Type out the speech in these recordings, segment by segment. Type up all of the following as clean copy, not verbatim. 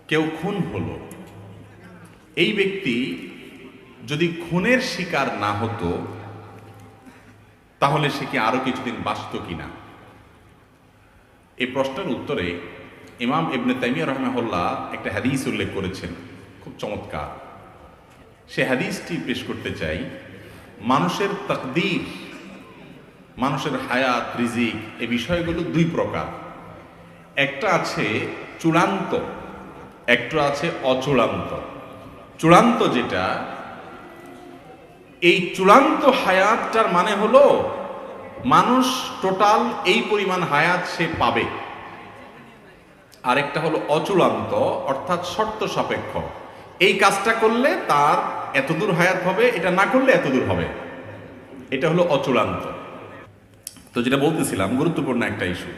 কেউ খুন হলো, এই ব্যক্তি যদি খুনের শিকার না হতো তাহলে সে কি আরো কিছুদিন বাঁচত কিনা? এই প্রশ্নের উত্তরে ইমাম ইবনে তাইমিয়া রাহিমাহুল্লাহ একটা হাদিস উল্লেখ করেছেন, খুব চমৎকার। সে হাদিসটি পেশ করতে চাই। মানুষের তাকদীর, মানুষের হায়াত, রিজিক, এই বিষয়গুলো দুই প্রকার। একটা আছে চূড়ান্ত, একটা আছে অচূড়ান্ত। চূড়ান্ত যেটা, এই চূড়ান্ত হায়াতটার মানে হলো মানুষ টোটাল এই পরিমাণ হায়াত সে পাবে। আরেকটা হলো অচূড়ান্ত, অর্থাৎ শর্ত সাপেক্ষ। এই কাজটা করলে তার এতদূর হায়াত হবে, এটা না করলে এতদূর হবে। এটা হলো অচূড়ান্ত। তো যেটা বলতেছিলাম, গুরুত্বপূর্ণ একটা ইস্যু।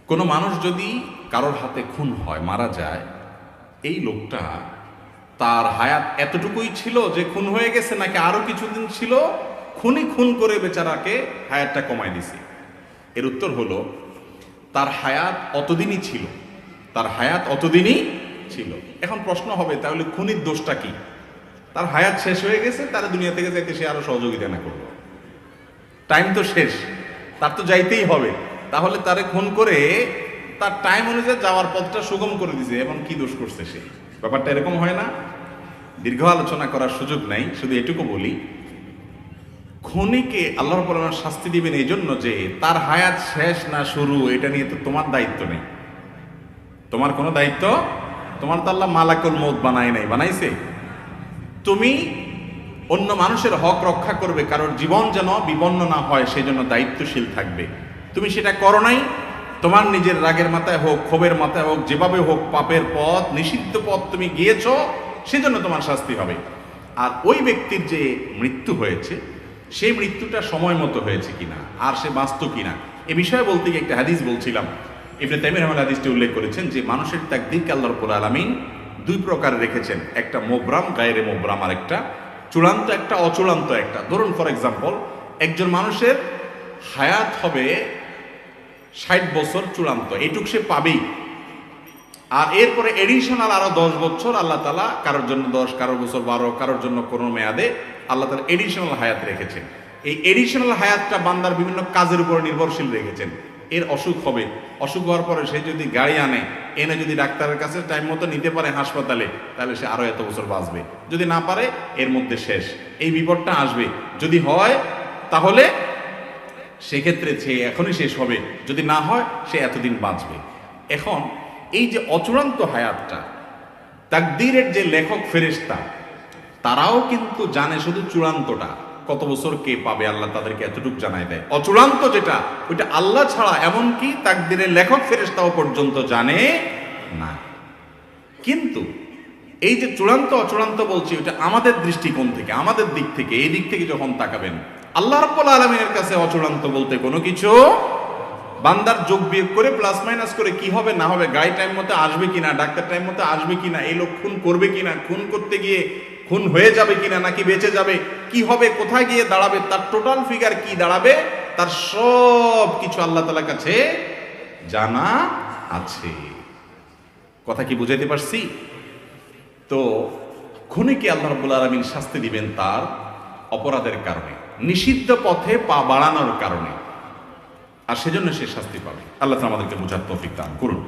কোনো মানুষ যদি কারোর হাতে খুন হয়, মারা যায়, এই লোকটা তার হায়াত এতটুকুই ছিল যে খুন হয়ে গেছে, নাকি আরো কিছুদিন ছিল, খুন করে বেচারাকে হায়াতটা কমাই দিছে? এর উত্তর হলো তার হায়াত অতদিনই ছিল, তার হায়াত অতদিনই ছিল। এখন প্রশ্ন হবে, তাহলে খুনির দোষটা কি? তার হায়াত শেষ হয়ে গেছে, তার দুনিয়া থেকে যাইতে সে আরো সহযোগিতা না করলো, টাইম তো শেষ, তার তো যাইতেই হবে। তাহলে তারে খুন করে তার টাইম অনুযায়ী যাওয়ার পথটা সুগম করে দিছে, এবং কি দোষ করছে সে? ব্যাপারটা এরকম হয় না? দীর্ঘ আলোচনা করার সুযোগ নাই, শুধু এটুকু বলি, খুনিকে আল্লাহ রাব্বুল আলামিন শাস্তি দিবেন এই জন্য যে তার হায়াত শেষ না শুরু, এটা নিয়ে তো তোমার দায়িত্ব নেই। তোমার কোনো দায়িত্ব, তোমার তো আল্লাহ মালাকুল মউত বানায় নাই, বানাইছে? তুমি অন্য মানুষের হক রক্ষা করবে, কারোর জীবন যেন বিপন্ন না হয় সেই জন্য দায়িত্বশীল থাকবে। তুমি সেটা করো নাই। তোমার নিজের রাগের মাথায় হোক, ক্ষোভের মাথায় হোক, যেভাবে হোক, পাপের পথ, নিষিদ্ধ পথ তুমি গিয়েছ, সেজন্য তোমার শাস্তি হবে। আর ওই ব্যক্তির যে মৃত্যু হয়েছে, সেই মৃত্যুটা সময় মতো হয়েছে কিনা, আর সে বাঁচত কিনা, এ বিষয়ে বলতে গিয়ে একটা হাদিস বলছিলাম। ইবনে তাইমিয়া রাহিমাহুল্লাহ হাদিসটি উল্লেখ করেছেন যে মানুষের তাকদীরকে আল্লাহ রাব্বুল আলামিন দুই প্রকার রেখেছেন, একটা মোবরাম, গায়রে মোবরাম, আর একটা চূড়ান্ত, একটা অচূড়ান্ত। একটা ধরুন, ফর এক্সাম্পল, একজন মানুষের হায়াত হবে 60 বছর, চূড়ান্ত, এটুক সে পাবেই। আর এরপরে এডিশনাল আরো 10 বছর আল্লাহ তাআলা, কারোর জন্য 10, কারোর বছর 12, কারোর জন্য কোনো মেয়াদে আল্লাহ তাআলা এডিশনাল হায়াত রেখেছেন। এই এডিশনাল হায়াতটা বান্দার বিভিন্ন কাজের উপর নির্ভরশীল রেখেছেন। এর অসুখ হবে, অসুখ হওয়ার পরে সে যদি গাড়ি আনে, এনে যদি ডাক্তারের কাছে টাইম মতো নিতে পারে হাসপাতালে, তাহলে সে আরো এত বছর বাঁচবে। যদি না পারে, এর মধ্যে শেষ। এই বিপদটা আসবে। যদি হয় তাহলে সেক্ষেত্রে সে এখনই শেষ হবে, যদি না হয় সে এতদিন বাঁচবে। এখন এই যে অচূড়ান্ত হায়াতটা, তাকদীরের যে লেখক ফেরেশতা, তারাও কিন্তু জানে শুধু চূড়ান্তটা, কত বছর কে পাবে, আল্লাহ তাদেরকে এতটুকু জানাই দেয়। অচূড়ান্ত যেটা, ওইটা আল্লাহ ছাড়া এমনকি তাকদীরের লেখক ফেরেশতাও পর্যন্ত জানে না। কিন্তু এই যে চূড়ান্ত অচূড়ান্ত বলছি, ওইটা আমাদের দৃষ্টিকোণ থেকে, আমাদের দিক থেকে, এই দিক থেকে যখন তাকাবেন, আল্লাহ রাব্বুল আলামিনের কাছে অচূড়ান্ত বলতে কোনো কিছু, বান্দার যোগ বিয়োগ করে, প্লাস মাইনাস করে কি হবে না হবে, গাড়ি টাইম মতো আসবে কিনা, ডাক্তার টাইম মতো আসবে কিনা, এই লোক খুন করবে কিনা, খুন করতে গিয়ে খুন হয়ে যাবে কিনা, নাকি বেঁচে যাবে, কি হবে, কোথায় গিয়ে দাঁড়াবে, তার টোটাল ফিগার কি দাঁড়াবে, তার সব কিছু আল্লাহ তাআলার কাছে জানা আছে। কথা কি বুঝাইতে পারছি? তো খুনিকে আল্লাহ রাব্বুল আলামিন শাস্তি দিবেন তার অপরাধের কারণে, নিষিদ্ধ পথে পা বাড়ানোর কারণে, আর সেজন্য সে শাস্তি পাবে। আল্লাহ তাআলা আমাদেরকে বোঝার তৌফিক দান করুন।